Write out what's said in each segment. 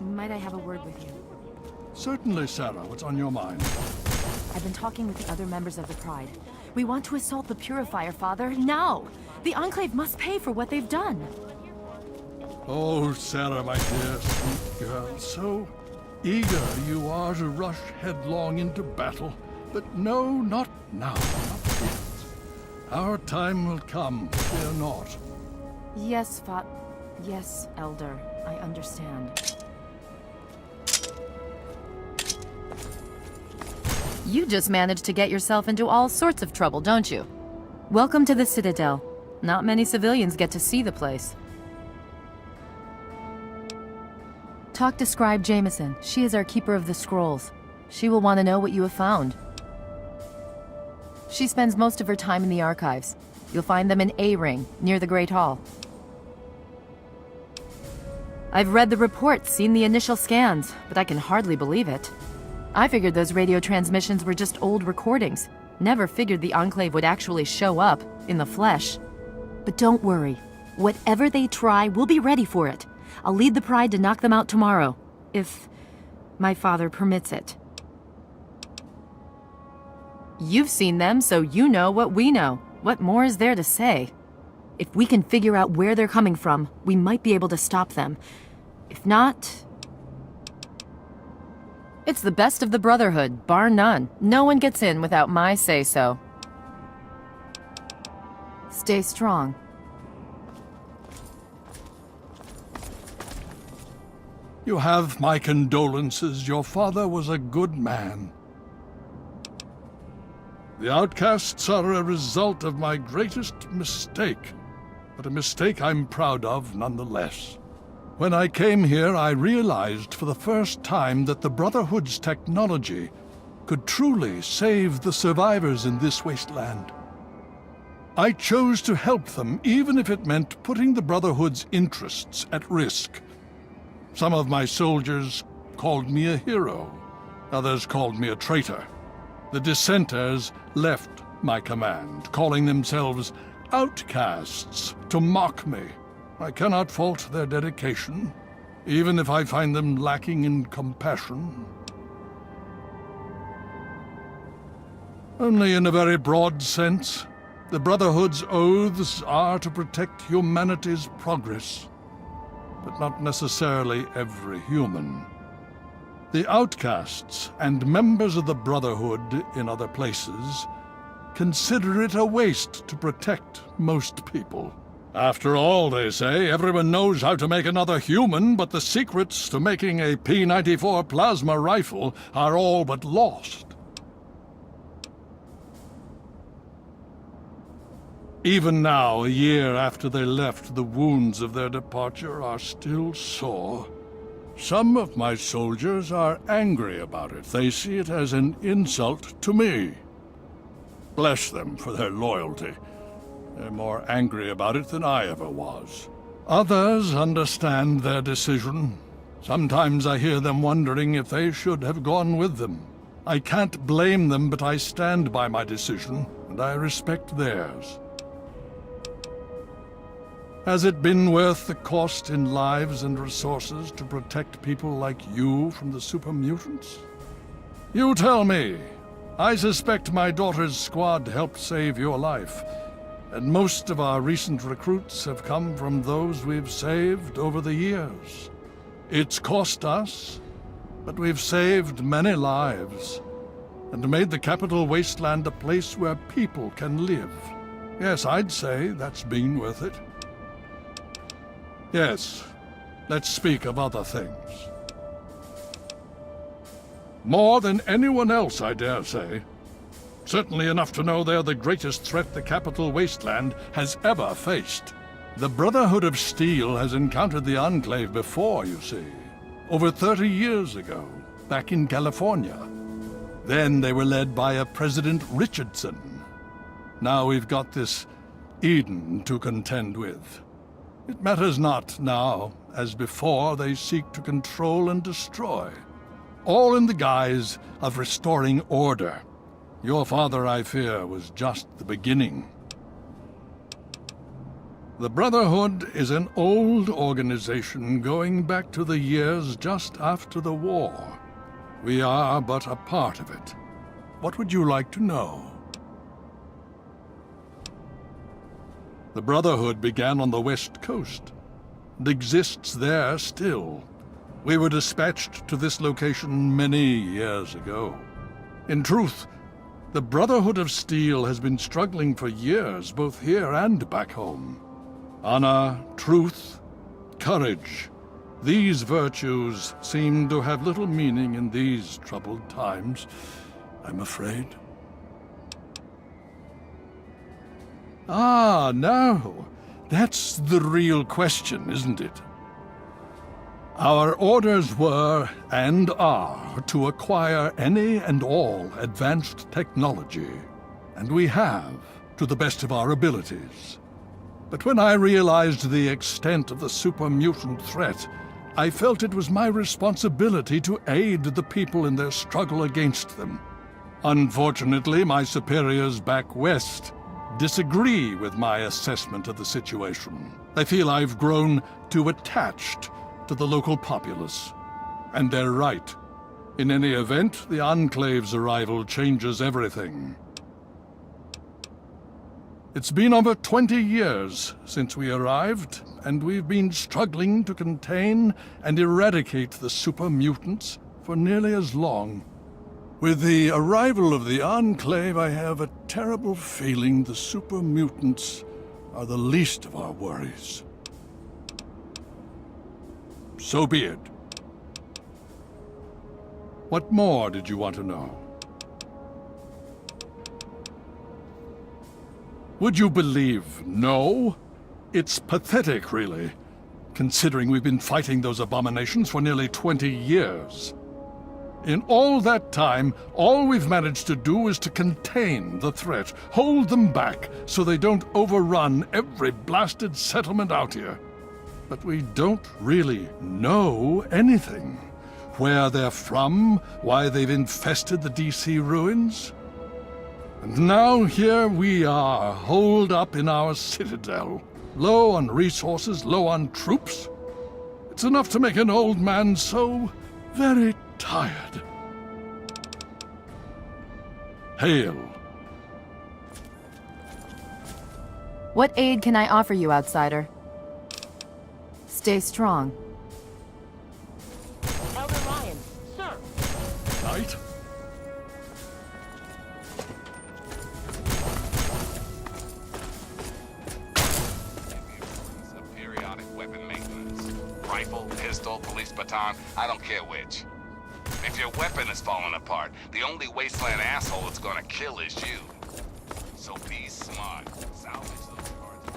Might I have a word with you? Certainly, Sarah. What's on your mind? I've been talking with the other members of the Pride. We want to assault the Purifier, Father, now! The Enclave must pay for what they've done. Oh, Sarah, my dear, sweet girl, so eager you are to rush headlong into battle. But no, not now, not yet. Our time will come, fear not. Yes, Yes, Elder, I understand. You just managed to get yourself into all sorts of trouble, don't you? Welcome to the Citadel. Not many civilians get to see the place. Talk to Scribe Jameson. She is our keeper of the scrolls. She will want to know what you have found. She spends most of her time in the archives. You'll find them in A-Ring, near the Great Hall. I've read the reports, seen the initial scans, but I can hardly believe it. I figured those radio transmissions were just old recordings. Never figured the Enclave would actually show up, in the flesh. But don't worry. Whatever they try, we'll be ready for it. I'll lead the Pride to knock them out tomorrow, if my father permits it. You've seen them, so you know what we know. What more is there to say? If we can figure out where they're coming from, we might be able to stop them. If not... It's the best of the Brotherhood, bar none. No one gets in without my say-so. Stay strong. You have my condolences. Your father was a good man. The outcasts are a result of my greatest mistake, but a mistake I'm proud of nonetheless. When I came here, I realized for the first time that the Brotherhood's technology could truly save the survivors in this wasteland. I chose to help them, even if it meant putting the Brotherhood's interests at risk. Some of my soldiers called me a hero. Others called me a traitor. The dissenters left my command, calling themselves outcasts to mock me. I cannot fault their dedication, even if I find them lacking in compassion. Only in a very broad sense. The Brotherhood's oaths are to protect humanity's progress, but not necessarily every human. The outcasts and members of the Brotherhood in other places consider it a waste to protect most people. After all, they say, everyone knows how to make another human, but the secrets to making a P-94 plasma rifle are all but lost. Even now, a year after they left, the wounds of their departure are still sore. Some of my soldiers are angry about it. They see it as an insult to me. Bless them for their loyalty. They're more angry about it than I ever was. Others understand their decision. Sometimes I hear them wondering if they should have gone with them. I can't blame them, but I stand by my decision, and I respect theirs. Has it been worth the cost in lives and resources to protect people like you from the super mutants? You tell me. I suspect my daughter's squad helped save your life, and most of our recent recruits have come from those we've saved over the years. It's cost us, but we've saved many lives, and made the capital wasteland a place where people can live. Yes, I'd say that's been worth it. Yes, let's speak of other things. More than anyone else, I dare say. Certainly enough to know they're the greatest threat the capital wasteland has ever faced. The Brotherhood of Steel has encountered the Enclave before, you see. Over 30 years ago, back in California. Then they were led by a President Richardson. Now we've got this Eden to contend with. It matters not now. As before, they seek to control and destroy. All in the guise of restoring order. Your father, I fear, was just the beginning. The Brotherhood is an old organization going back to the years just after the war. We are but a part of it. What would you like to know? The Brotherhood began on the West Coast and exists there still. We were dispatched to this location many years ago. In truth, the Brotherhood of Steel has been struggling for years, both here and back home. Honor, truth, courage. These virtues seem to have little meaning in these troubled times, I'm afraid. Ah, now, that's the real question, isn't it? Our orders were, and are, to acquire any and all advanced technology, and we have, to the best of our abilities. But when I realized the extent of the super-mutant threat, I felt it was my responsibility to aid the people in their struggle against them. Unfortunately, my superiors back west disagree with my assessment of the situation. They feel I've grown too attached to the local populace. And they're right. In any event, the Enclave's arrival changes everything. It's been over 20 years since we arrived, and we've been struggling to contain and eradicate the super mutants for nearly as long. With the arrival of the Enclave, I have a terrible feeling the super mutants are the least of our worries. So be it. What more did you want to know? Would you believe no? It's pathetic, really, considering we've been fighting those abominations for nearly 20 years. In all that time, all we've managed to do is to contain the threat, hold them back so they don't overrun every blasted settlement out here. But we don't really know anything. Where they're from, why they've infested the DC ruins. And now here we are, holed up in our Citadel. Low on resources, low on troops. It's enough to make an old man so very tired. Hail. What aid can I offer you, outsider? Stay strong. Elder Lion, sir! Knight? Periodic weapon maintenance. Rifle, pistol, police baton, I don't care which. If your weapon is falling apart, the only wasteland asshole it's gonna kill is you. So be smart. Salvage those cards.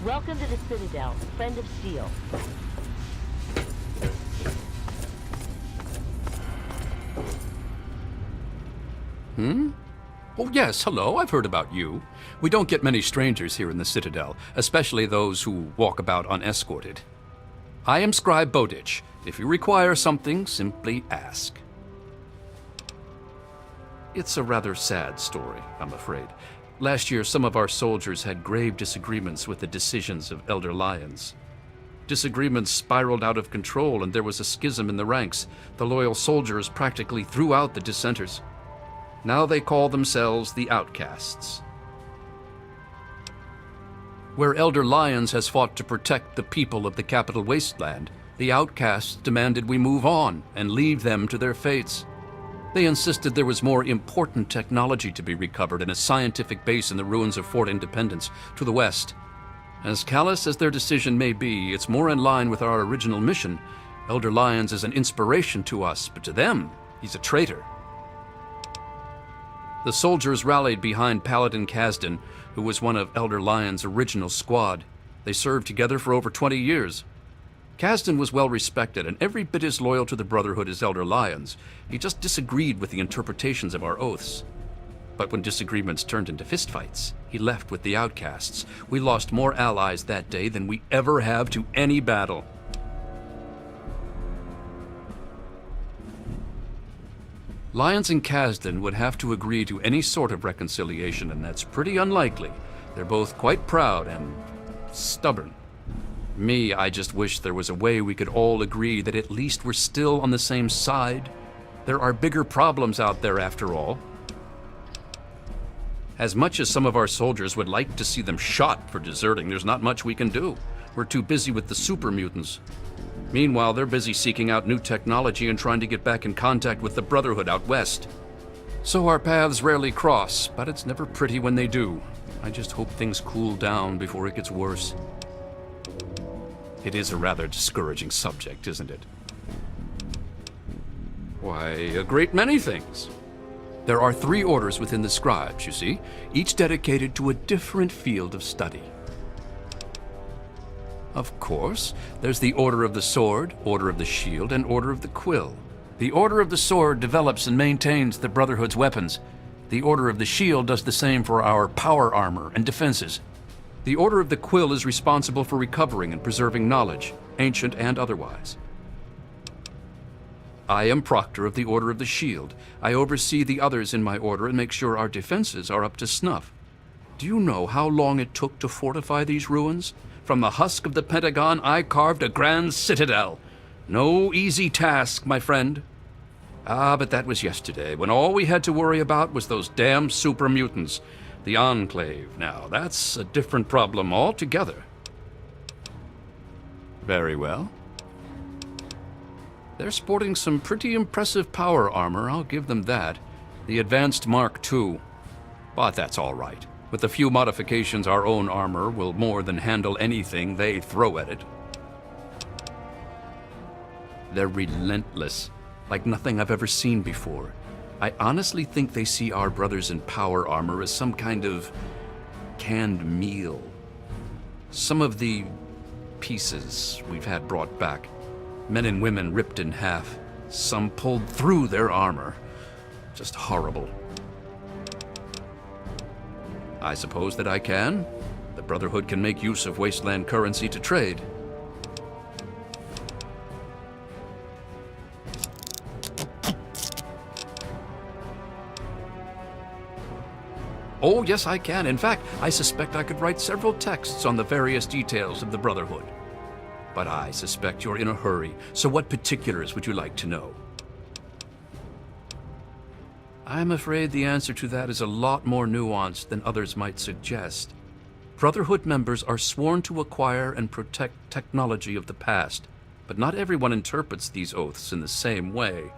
Welcome to the Citadel, friend of Steel. Oh yes, hello, I've heard about you. We don't get many strangers here in the Citadel, especially those who walk about unescorted. I am Scribe Bowditch. If you require something, simply ask. It's a rather sad story, I'm afraid. Last year, some of our soldiers had grave disagreements with the decisions of Elder Lions. Disagreements spiraled out of control and there was a schism in the ranks. The loyal soldiers practically threw out the dissenters. Now they call themselves the Outcasts. Where Elder Lions has fought to protect the people of the Capital Wasteland, the Outcasts demanded we move on and leave them to their fates. They insisted there was more important technology to be recovered in a scientific base in the ruins of Fort Independence to the west. As callous as their decision may be, it's more in line with our original mission. Elder Lions is an inspiration to us, but to them, he's a traitor. The soldiers rallied behind Paladin Kasdan, who was one of Elder Lions' original squad. They served together for over 20 years. Kasdan was well respected and every bit as loyal to the Brotherhood as Elder Lions. He just disagreed with the interpretations of our oaths. But when disagreements turned into fistfights, he left with the outcasts. We lost more allies that day than we ever have to any battle. Lyons and Kasdan would have to agree to any sort of reconciliation, and that's pretty unlikely. They're both quite proud and stubborn. Me, I just wish there was a way we could all agree that at least we're still on the same side. There are bigger problems out there, after all. As much as some of our soldiers would like to see them shot for deserting, there's not much we can do. We're too busy with the super mutants. Meanwhile, they're busy seeking out new technology and trying to get back in contact with the Brotherhood out west. So our paths rarely cross, but it's never pretty when they do. I just hope things cool down before it gets worse. It is a rather discouraging subject, isn't it? Why, a great many things. There are 3 orders within the scribes, you see, each dedicated to a different field of study. Of course, there's the Order of the Sword, Order of the Shield, and Order of the Quill. The Order of the Sword develops and maintains the Brotherhood's weapons. The Order of the Shield does the same for our power armor and defenses. The Order of the Quill is responsible for recovering and preserving knowledge, ancient and otherwise. I am Proctor of the Order of the Shield. I oversee the others in my order and make sure our defenses are up to snuff. Do you know how long it took to fortify these ruins? From the husk of the Pentagon, I carved a grand citadel. No easy task, my friend. Ah, but that was yesterday, when all we had to worry about was those damn super mutants. The Enclave, now, that's a different problem altogether. Very well. They're sporting some pretty impressive power armor, I'll give them that. The Advanced Mark II. But that's all right. With a few modifications, our own armor will more than handle anything they throw at it. They're relentless, like nothing I've ever seen before. I honestly think they see our brothers in power armor as some kind of canned meal. Some of the pieces we've had brought back, men and women ripped in half, some pulled through their armor. Just horrible. I suppose that I can. The Brotherhood can make use of wasteland currency to trade. Oh, yes, I can. In fact, I suspect I could write several texts on the various details of the Brotherhood. But I suspect you're in a hurry, so what particulars would you like to know? I'm afraid the answer to that is a lot more nuanced than others might suggest. Brotherhood members are sworn to acquire and protect technology of the past, but not everyone interprets these oaths in the same way.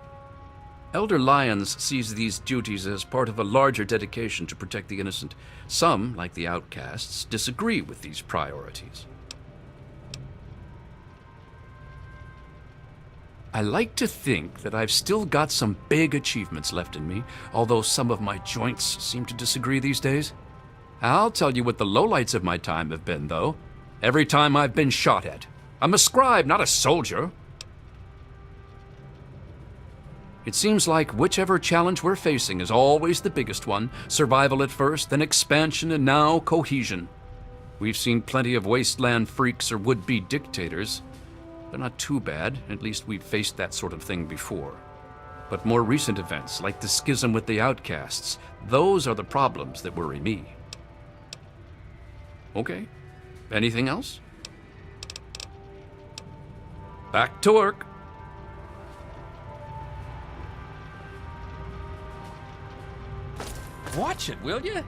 Elder Lyons sees these duties as part of a larger dedication to protect the innocent. Some, like the outcasts, disagree with these priorities. I like to think that I've still got some big achievements left in me, although some of my joints seem to disagree these days. I'll tell you what the lowlights of my time have been, though. Every time I've been shot at. I'm a scribe, not a soldier. It seems like whichever challenge we're facing is always the biggest one. Survival at first, then expansion, and now cohesion. We've seen plenty of wasteland freaks or would-be dictators. They're not too bad, at least we've faced that sort of thing before. But more recent events, like the schism with the outcasts, those are the problems that worry me. Okay, anything else? Back to work. Watch it, will you?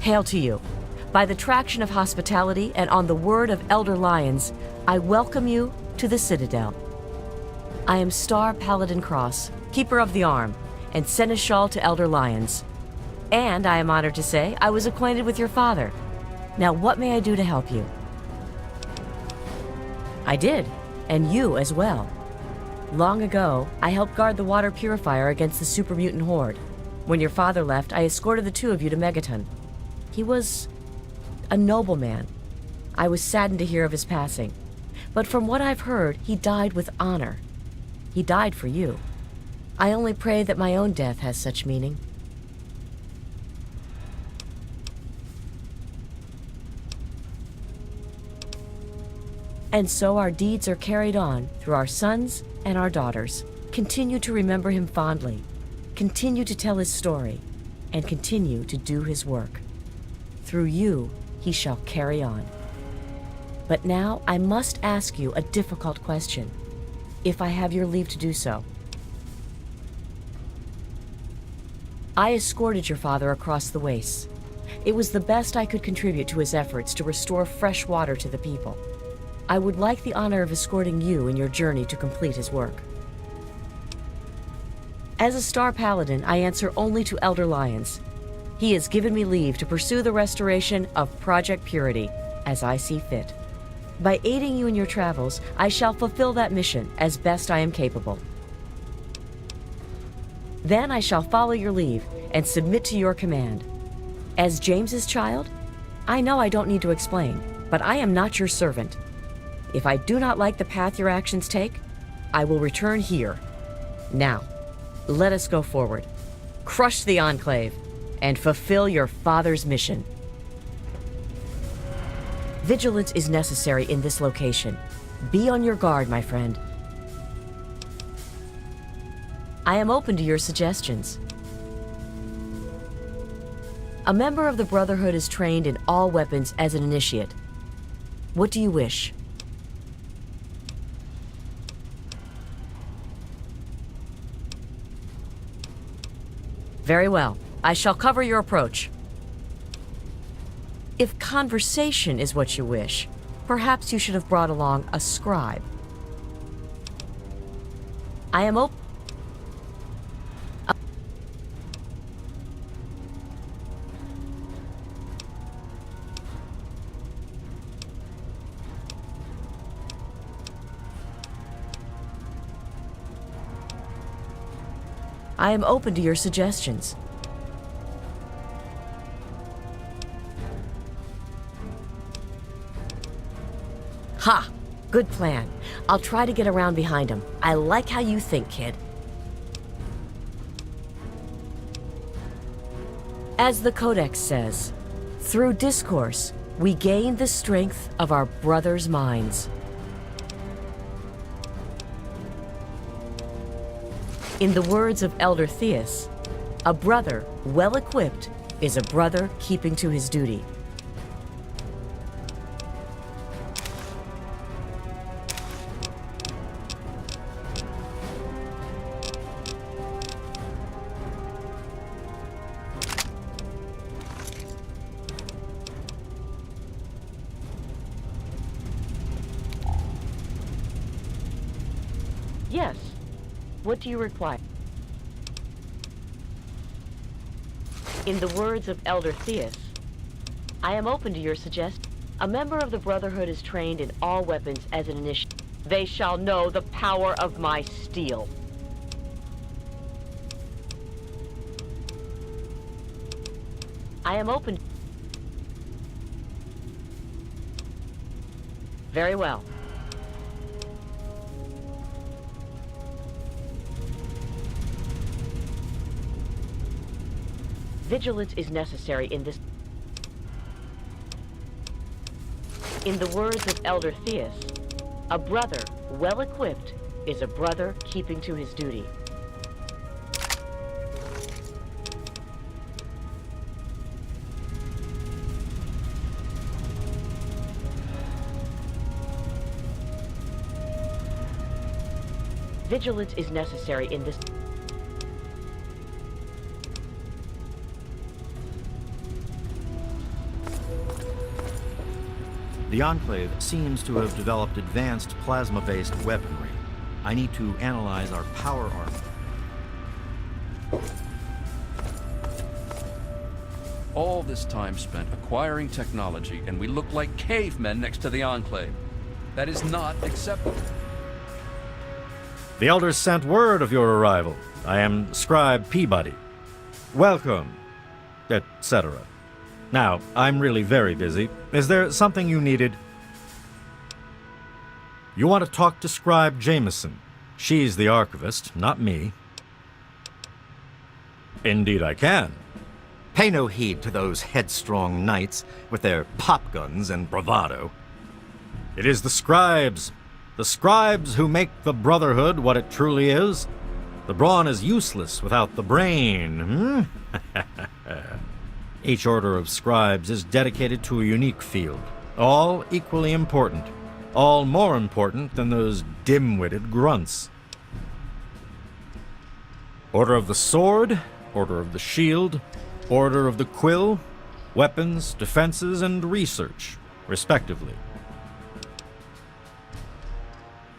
Hail to you. By the traction of hospitality and on the word of Elder Lyons, I welcome you to the Citadel. I am Star Paladin Cross, Keeper of the Arm, and Seneschal to Elder Lyons. And I am honored to say I was acquainted with your father. Now what may I do to help you? I did, and you as well. Long ago, I helped guard the water purifier against the super mutant horde. When your father left, I escorted the two of you to Megaton. He was a noble man. I was saddened to hear of his passing. But from what I've heard, he died with honor. He died for you. I only pray that my own death has such meaning. And so our deeds are carried on through our sons and our daughters. Continue to remember him fondly. Continue to tell his story. And continue to do his work. Through you, he shall carry on. But now I must ask you a difficult question, if I have your leave to do so. I escorted your father across the wastes. It was the best I could contribute to his efforts to restore fresh water to the people. I would like the honor of escorting you in your journey to complete his work. As a Star Paladin, I answer only to Elder Lyons. He has given me leave to pursue the restoration of Project Purity as I see fit. By aiding you in your travels, I shall fulfill that mission as best I am capable. Then I shall follow your leave and submit to your command. As James's child, I know I don't need to explain, but I am not your servant. If I do not like the path your actions take, I will return here. Now, let us go forward. Crush the Enclave and fulfill your father's mission. Vigilance is necessary in this location. Be on your guard, my friend. I am open to your suggestions. A member of the Brotherhood is trained in all weapons as an initiate. What do you wish? Very well. I shall cover your approach. If conversation is what you wish, perhaps you should have brought along a scribe. I am open. I am open to your suggestions. Ha! Good plan. I'll try to get around behind him. I like how you think, kid. As the Codex says, through discourse, we gain the strength of our brothers' minds. In the words of Elder Theus, a brother well equipped is a brother keeping to his duty. Yes. What do you require? In the words of Elder Theus, I am open to your suggestion. A member of the Brotherhood is trained in all weapons as an initiate. They shall know the power of my steel. I am open. Very well. Vigilance is necessary in this. In the words of Elder Theus, a brother well equipped is a brother keeping to his duty. Vigilance is necessary in this. The Enclave seems to have developed advanced plasma-based weaponry. I need to analyze our power armor. All this time spent acquiring technology, and we look like cavemen next to the Enclave. That is not acceptable. The Elders sent word of your arrival. I am Scribe Peabody. Welcome, etc. Now, I'm really very busy. Is there something you needed? You want to talk to Scribe Jameson. She's the archivist, not me. Indeed I can. Pay no heed to those headstrong knights with their pop guns and bravado. It is the scribes who make the Brotherhood what it truly is. The brawn is useless without the brain, Each order of scribes is dedicated to a unique field, all equally important, all more important than those dim-witted grunts. Order of the Sword, Order of the Shield, Order of the Quill, weapons, defenses, and research, respectively.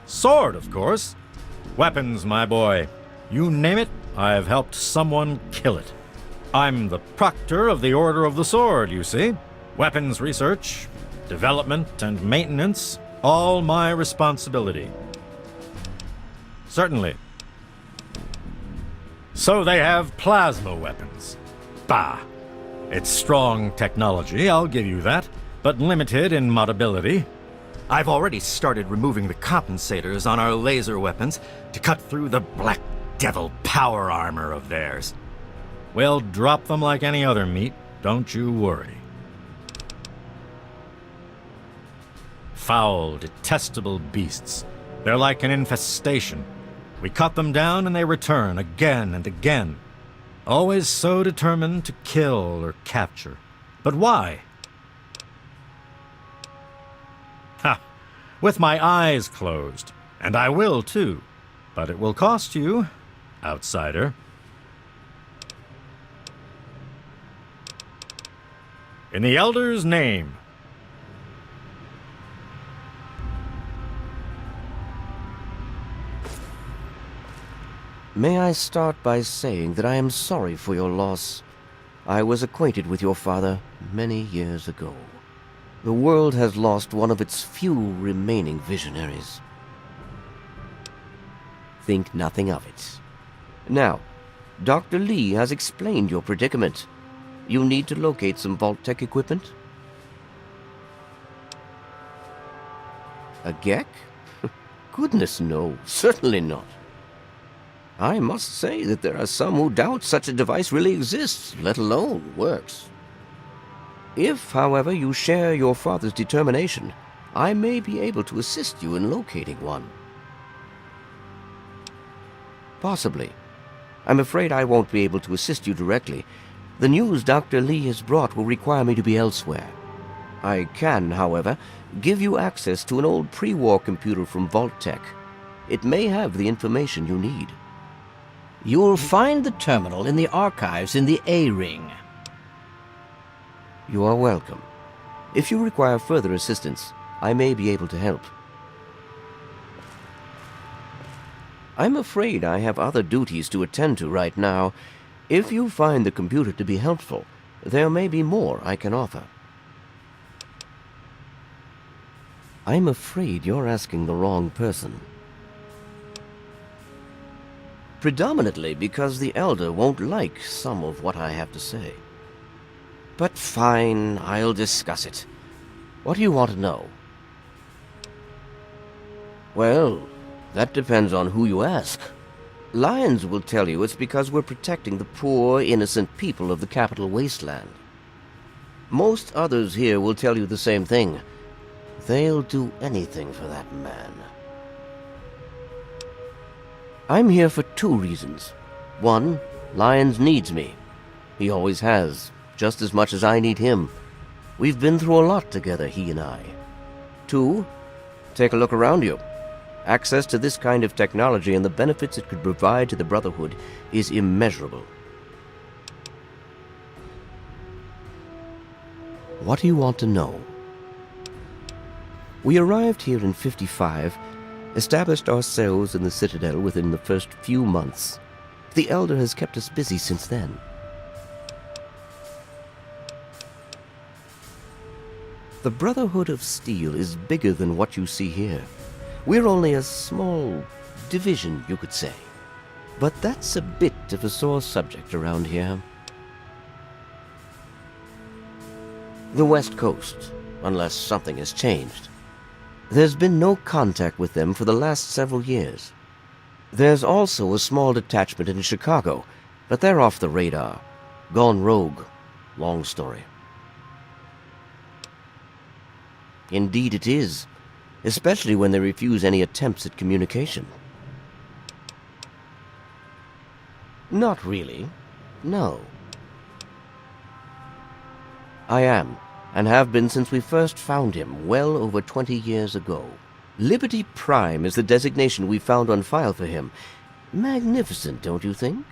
Sword, of course. Weapons, my boy. You name it, I've helped someone kill it. I'm the proctor of the Order of the Sword, you see. Weapons research, development, and maintenance, all my responsibility. Certainly. So they have plasma weapons. Bah! It's strong technology, I'll give you that, but limited in modability. I've already started removing the compensators on our laser weapons to cut through the Black Devil power armor of theirs. We'll drop them like any other meat, don't you worry. Foul, detestable beasts. They're like an infestation. We cut them down and they return again and again. Always so determined to kill or capture. But why? Ha! With my eyes closed. And I will too. But it will cost you, outsider. In the Elder's name. May I start by saying that I am sorry for your loss. I was acquainted with your father many years ago. The world has lost one of its few remaining visionaries. Think nothing of it. Now, Dr. Lee has explained your predicament. You need to locate some Vault-Tec equipment? A GEC? Goodness no, certainly not. I must say that there are some who doubt such a device really exists, let alone works. If, however, you share your father's determination, I may be able to assist you in locating one. Possibly. I'm afraid I won't be able to assist you directly. The news Dr. Lee has brought will require me to be elsewhere. I can, however, give you access to an old pre-war computer from Vault-Tec. It may have the information you need. You'll find the terminal in the archives in the A-Ring. You are welcome. If you require further assistance, I may be able to help. I'm afraid I have other duties to attend to right now. If you find the computer to be helpful, there may be more I can offer. I'm afraid you're asking the wrong person. Predominantly because the Elder won't like some of what I have to say. But fine, I'll discuss it. What do you want to know? Well, that depends on who you ask. Lyons will tell you it's because we're protecting the poor, innocent people of the capital wasteland. Most others here will tell you the same thing. They'll do anything for that man. I'm here for two reasons. One, Lyons needs me. He always has, just as much as I need him. We've been through a lot together, he and I. Two, take a look around you. Access to this kind of technology and the benefits it could provide to the Brotherhood is immeasurable. What do you want to know? We arrived here in 55, established ourselves in the Citadel within the first few months. The Elder has kept us busy since then. The Brotherhood of Steel is bigger than what you see here. We're only a small division, you could say. But that's a bit of a sore subject around here. The West Coast, unless something has changed. There's been no contact with them for the last several years. There's also a small detachment in Chicago, but they're off the radar. Gone rogue. Long story. Indeed it is, especially when they refuse any attempts at communication. Not really. No. I am, and have been since we first found him well over 20 years ago. Liberty Prime is the designation we found on file for him. Magnificent, don't you think?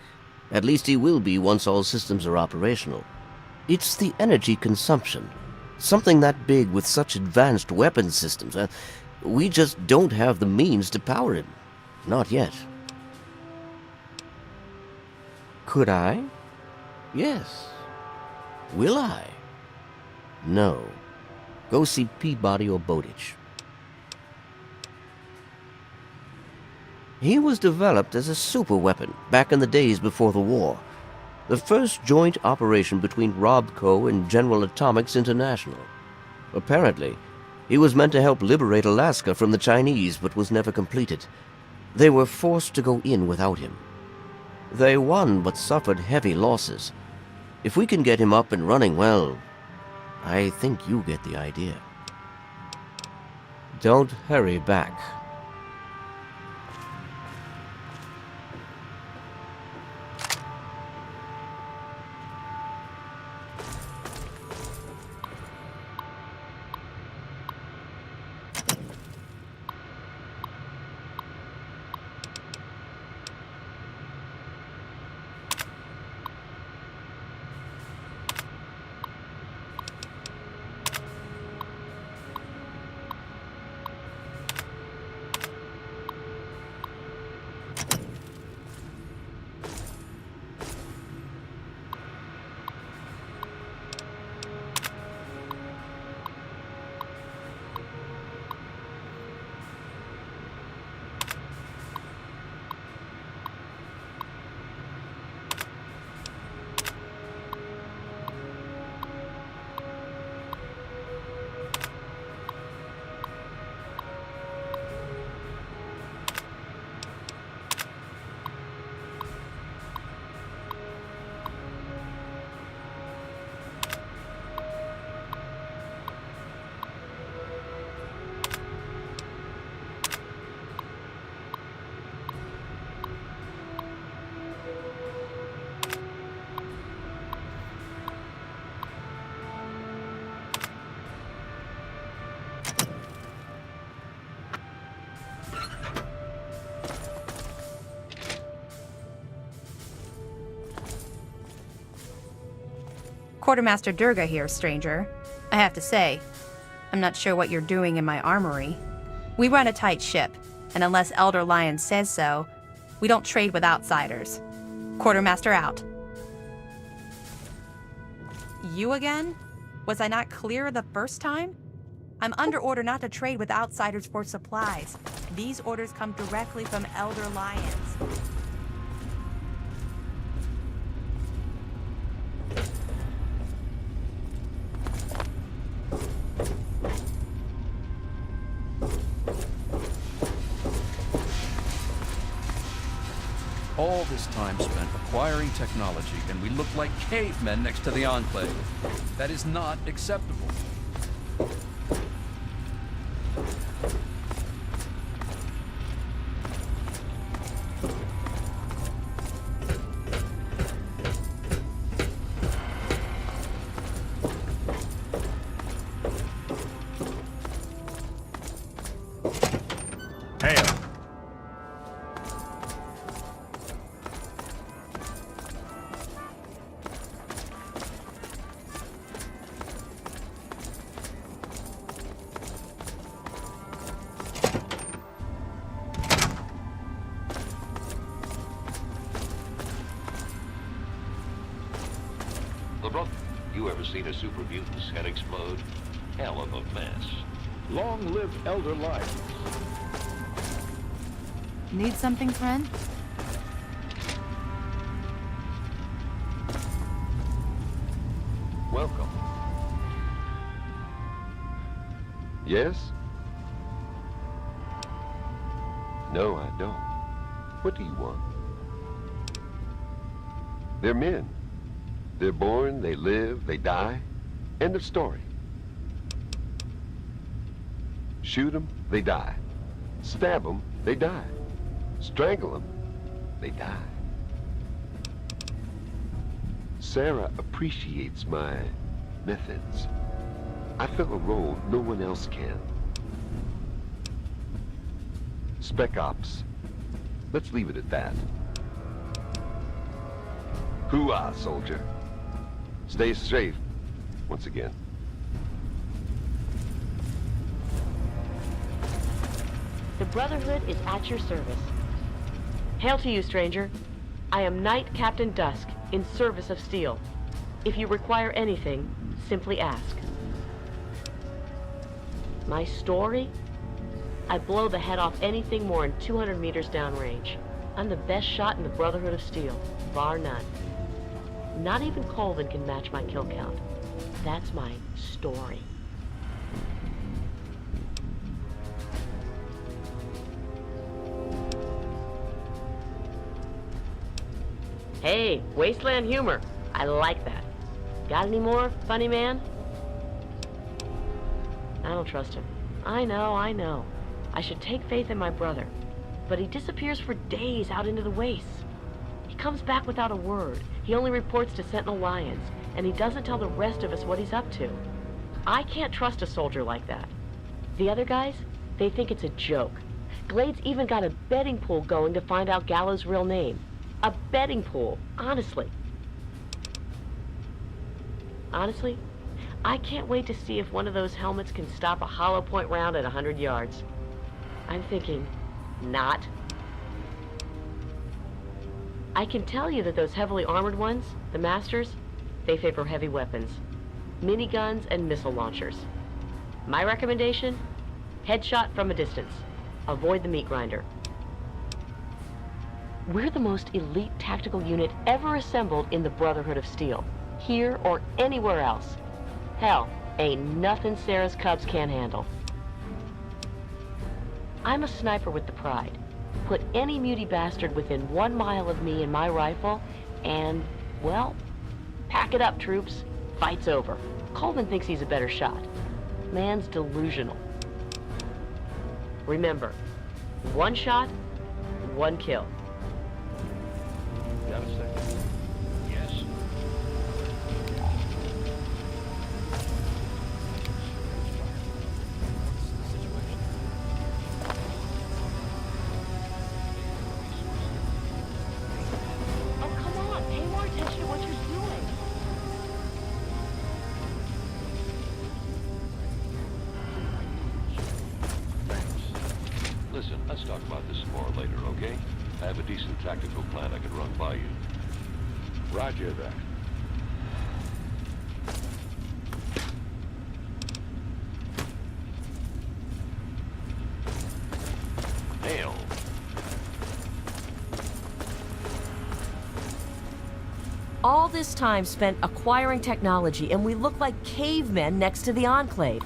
At least he will be once all systems are operational. It's the energy consumption. Something that big with such advanced weapon systems. We just don't have the means to power him. Not yet. Could I? Yes. Will I? No. Go see Peabody or Bowditch. He was developed as a superweapon back in the days before the war. The first joint operation between RobCo and General Atomics International. Apparently, he was meant to help liberate Alaska from the Chinese, but was never completed. They were forced to go in without him. They won, but suffered heavy losses. If we can get him up and running, well, I think you get the idea. Don't hurry back. Quartermaster Durga here, stranger. I have to say, I'm not sure what you're doing in my armory. We run a tight ship, and unless Elder Lion says so, we don't trade with outsiders. Quartermaster out. You again? Was I not clear the first time? I'm under order not to trade with outsiders for supplies. These orders come directly from Elder Lions. All this time spent acquiring technology, and we look like cavemen next to the Enclave. That is not acceptable. ever seen a super mutant's head explode? Hell of a mess. Long live Elder Lyons. Need something, friend? Welcome. Yes? No, I don't. What do you want? They're men. They're born, they live, they die. End of story. Shoot them, they die. Stab them, they die. Strangle them, they die. Sarah appreciates my methods. I fill a role no one else can. Spec Ops. Let's leave it at that. Hoo-ah, soldier. Stay safe, once again. The Brotherhood is at your service. Hail to you, stranger. I am Knight Captain Dusk, in service of Steel. If you require anything, simply ask. My story? I blow the head off anything more than 200 meters downrange. I'm the best shot in the Brotherhood of Steel, bar none. Not even Colvin can match my kill count. That's my story. Hey, wasteland humor. I like that. Got any more, funny man? I don't trust him. I know. I should take faith in my brother. But he disappears for days out into the wastes. He comes back without a word. He only reports to Sentinel Lyons, and he doesn't tell the rest of us what he's up to. I can't trust a soldier like that. The other guys, they think it's a joke. Glade's even got a betting pool going to find out Gallo's real name. A betting pool, honestly. Honestly, I can't wait to see if one of those helmets can stop a hollow point round at 100 yards. I'm thinking, not. I can tell you that those heavily armored ones, the Masters, they favor heavy weapons. Miniguns and missile launchers. My recommendation? Headshot from a distance. Avoid the meat grinder. We're the most elite tactical unit ever assembled in the Brotherhood of Steel. Here or anywhere else. Hell, ain't nothing Sarah's Cubs can't handle. I'm a sniper with the pride. Put any muty bastard within 1 mile of me and my rifle, and, well, pack it up, troops. Fight's over. Colvin thinks he's a better shot. Man's delusional. Remember, 1 shot, 1 kill. Got a second? Yes. Oh, come on. Pay more attention to what you're doing. Thanks. Listen, let's talk about this some more later, okay? I have a decent tactical plan I could run by you. Roger that. Hail. All this time spent acquiring technology, and we look like cavemen next to the Enclave.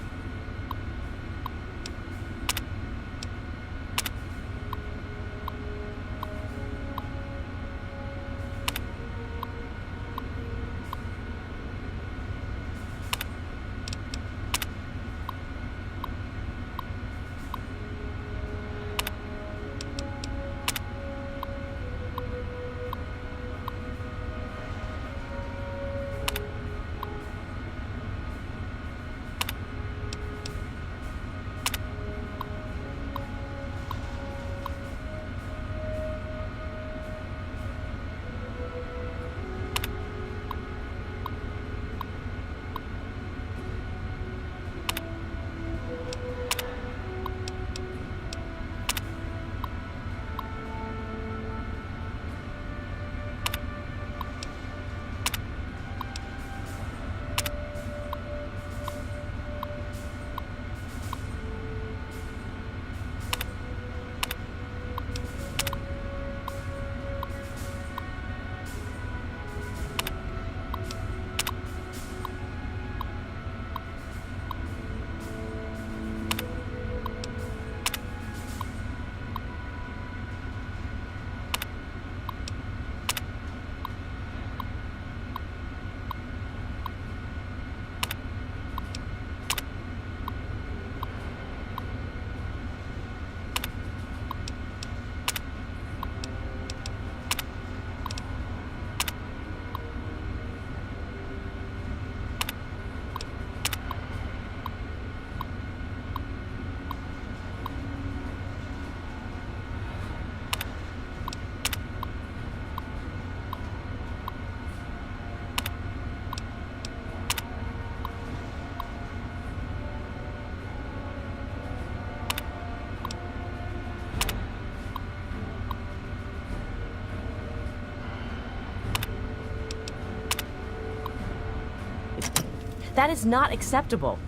That is not acceptable.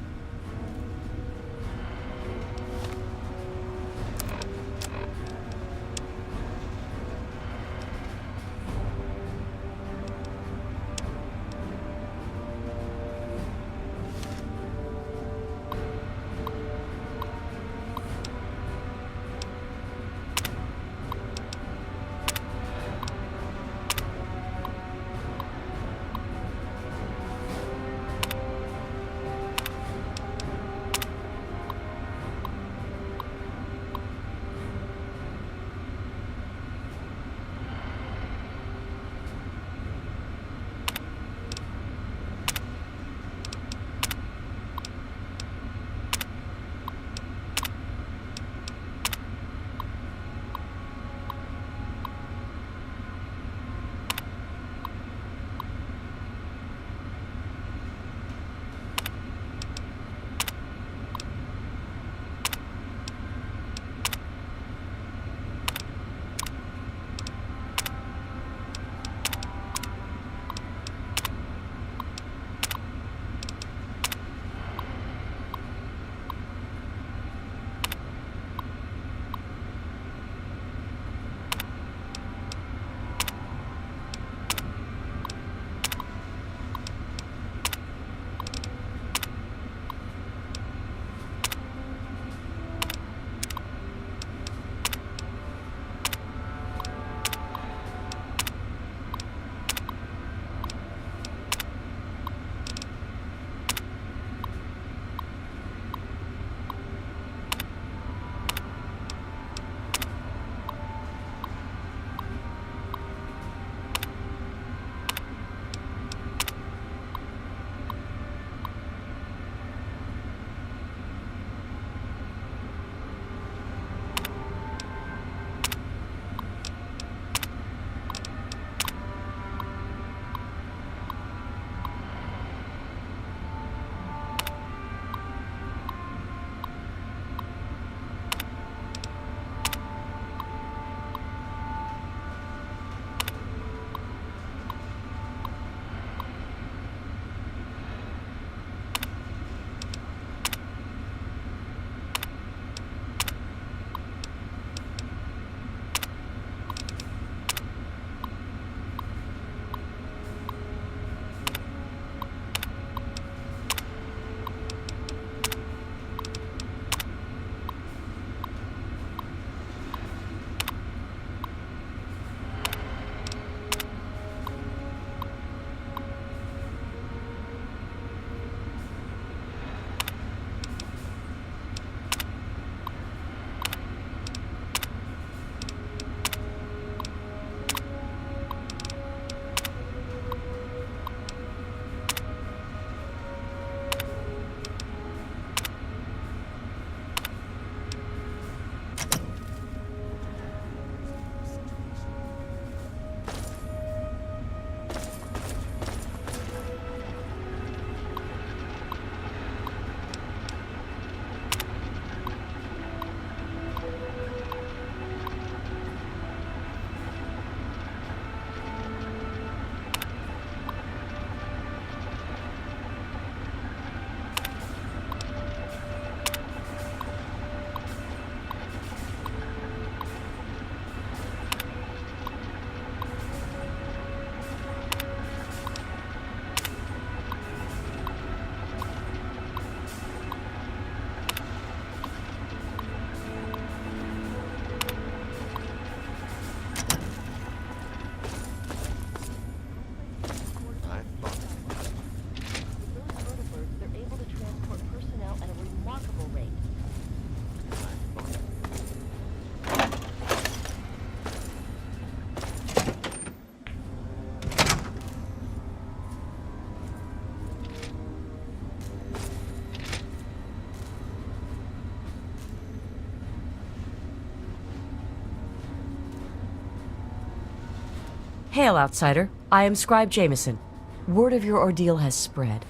Hail, outsider. I am Scribe Jameson. Word of your ordeal has spread.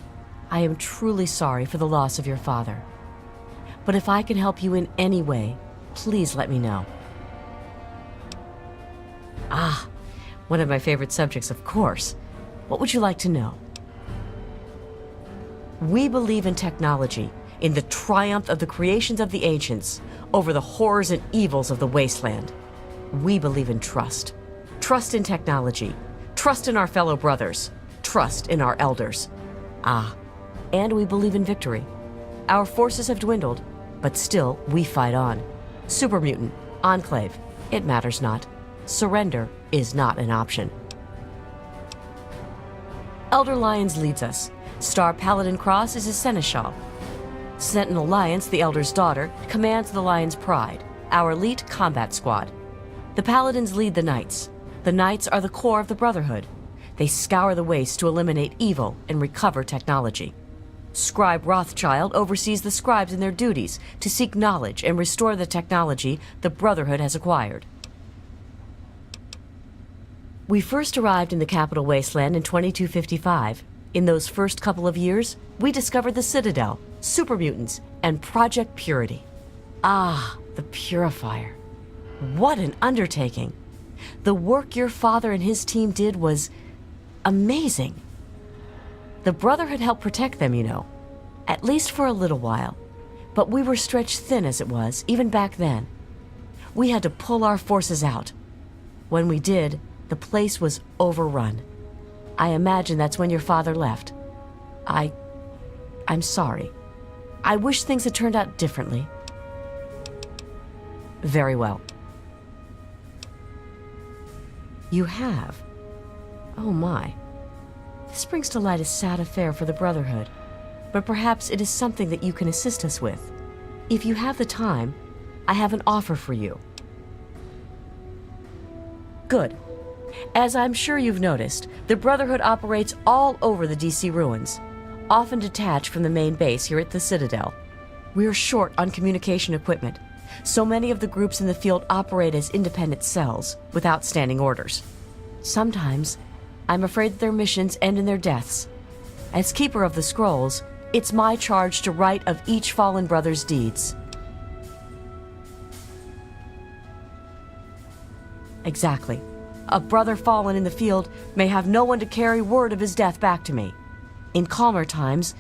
I am truly sorry for the loss of your father. But if I can help you in any way, please let me know. Ah, one of my favorite subjects, of course. What would you like to know? We believe in technology, in the triumph of the creations of the ancients over the horrors and evils of the wasteland. We believe in trust. Trust in technology. Trust in our fellow brothers. Trust in our elders. And we believe in victory. Our forces have dwindled, but still we fight on. Super Mutant, Enclave, it matters not. Surrender is not an option. Elder Lyons leads us. Star Paladin Cross is his seneschal. Sentinel Lyons, the Elder's daughter, commands the Lion's Pride, our elite combat squad. The Paladins lead the Knights. The Knights are the core of the Brotherhood. They scour the waste to eliminate evil and recover technology. Scribe Rothschild oversees the scribes in their duties to seek knowledge and restore the technology the Brotherhood has acquired. We first arrived in the Capital Wasteland in 2255. In those first couple of years, we discovered the Citadel, Super Mutants, and Project Purity. The Purifier. What an undertaking! The work your father and his team did was amazing. The Brotherhood helped protect them, you know, at least for a little while. But we were stretched thin as it was, even back then. We had to pull our forces out. When we did, the place was overrun. I imagine that's when your father left. I'm sorry. I wish things had turned out differently. Very well. You have? Oh my. This brings to light a sad affair for the Brotherhood, but perhaps it is something that you can assist us with. If you have the time, I have an offer for you. Good. As I'm sure you've noticed, the Brotherhood operates all over the DC ruins, often detached from the main base here at the Citadel. We're short on communication equipment, so many of the groups in the field operate as independent cells, without standing orders. Sometimes, I'm afraid that their missions end in their deaths. As Keeper of the Scrolls, it's my charge to write of each fallen brother's deeds. Exactly. A brother fallen in the field may have no one to carry word of his death back to me. In calmer times,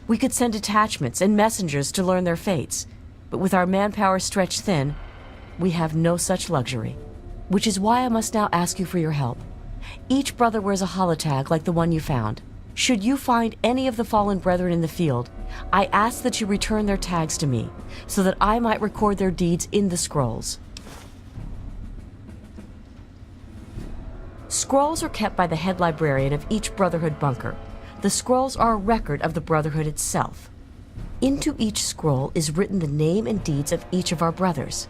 we could send detachments and messengers to learn their fates, but with our manpower stretched thin, we have no such luxury. Which is why I must now ask you for your help. Each brother wears a holotag like the one you found. Should you find any of the fallen brethren in the field, I ask that you return their tags to me, so that I might record their deeds in the scrolls. Scrolls are kept by the head librarian of each Brotherhood bunker. The scrolls are a record of the Brotherhood itself. Into each scroll is written the name and deeds of each of our brothers.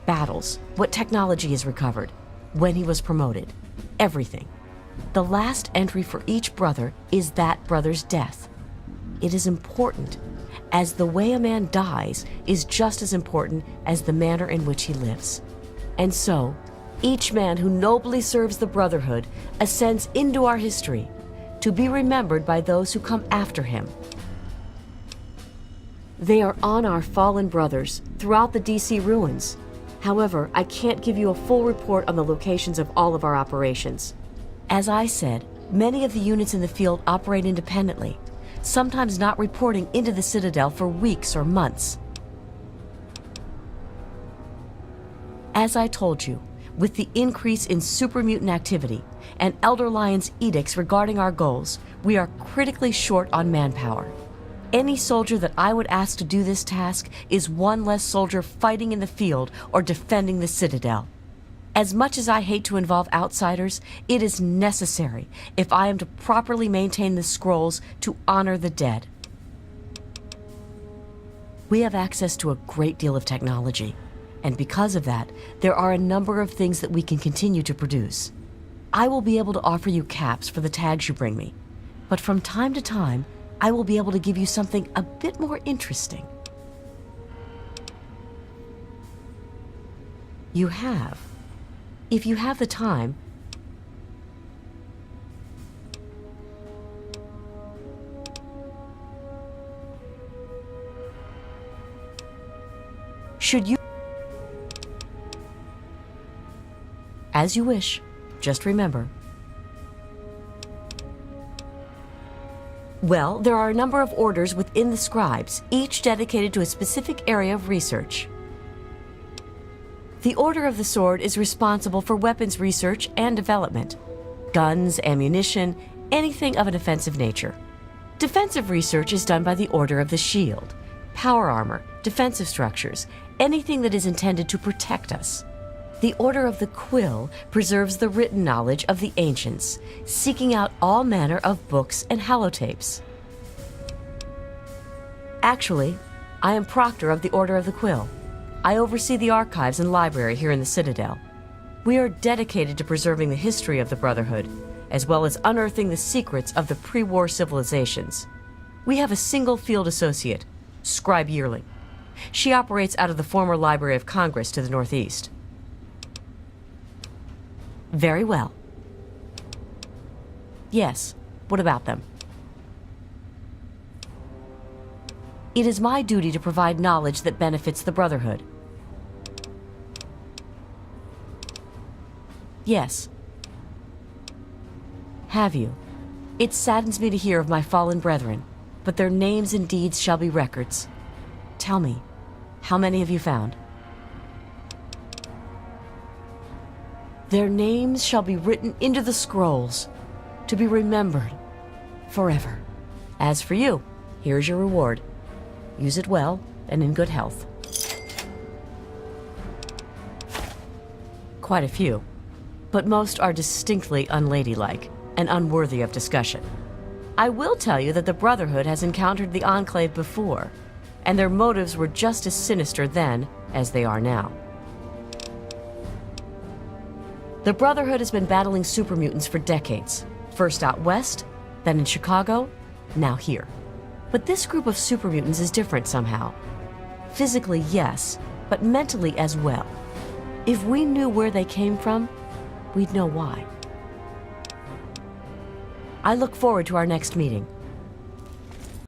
Battles, what technology is recovered, when he was promoted, everything. The last entry for each brother is that brother's death. It is important, as the way a man dies is just as important as the manner in which he lives. And so, each man who nobly serves the Brotherhood ascends into our history, to be remembered by those who come after him. They are on our fallen brothers throughout the DC ruins. However, I can't give you a full report on the locations of all of our operations. As I said, many of the units in the field operate independently, sometimes not reporting into the Citadel for weeks or months. As I told you, with the increase in super mutant activity and Elder Lyon's edicts regarding our goals, we are critically short on manpower. Any soldier that I would ask to do this task is one less soldier fighting in the field or defending the Citadel. As much as I hate to involve outsiders, it is necessary if I am to properly maintain the scrolls to honor the dead. We have access to a great deal of technology, and because of that, there are a number of things that we can continue to produce. I will be able to offer you caps for the tags you bring me, but from time to time, I will be able to give you something a bit more interesting. You have. If you have the time, should you... As you wish. Just remember. Well, there are a number of orders within the scribes, each dedicated to a specific area of research. The Order of the Sword is responsible for weapons research and development. Guns, ammunition, anything of an offensive nature. Defensive research is done by the Order of the Shield. Power armor, defensive structures, anything that is intended to protect us. The Order of the Quill preserves the written knowledge of the ancients, seeking out all manner of books and holotapes. Actually, I am Proctor of the Order of the Quill. I oversee the archives and library here in the Citadel. We are dedicated to preserving the history of the Brotherhood, as well as unearthing the secrets of the pre-war civilizations. We have a single field associate, Scribe Yearling. She operates out of the former Library of Congress to the northeast. Very well. Yes, what about them? It is my duty to provide knowledge that benefits the Brotherhood. Yes. Have you? It saddens me to hear of my fallen brethren, but their names and deeds shall be records. Tell me, how many have you found? Their names shall be written into the scrolls, to be remembered forever. As for you, here's your reward. Use it well and in good health. Quite a few, but most are distinctly unladylike and unworthy of discussion. I will tell you that the Brotherhood has encountered the Enclave before, and their motives were just as sinister then as they are now. The Brotherhood has been battling supermutants for decades, first out west, then in Chicago, now here. But this group of supermutants is different somehow. Physically, yes, but mentally as well. If we knew where they came from, we'd know why. I look forward to our next meeting.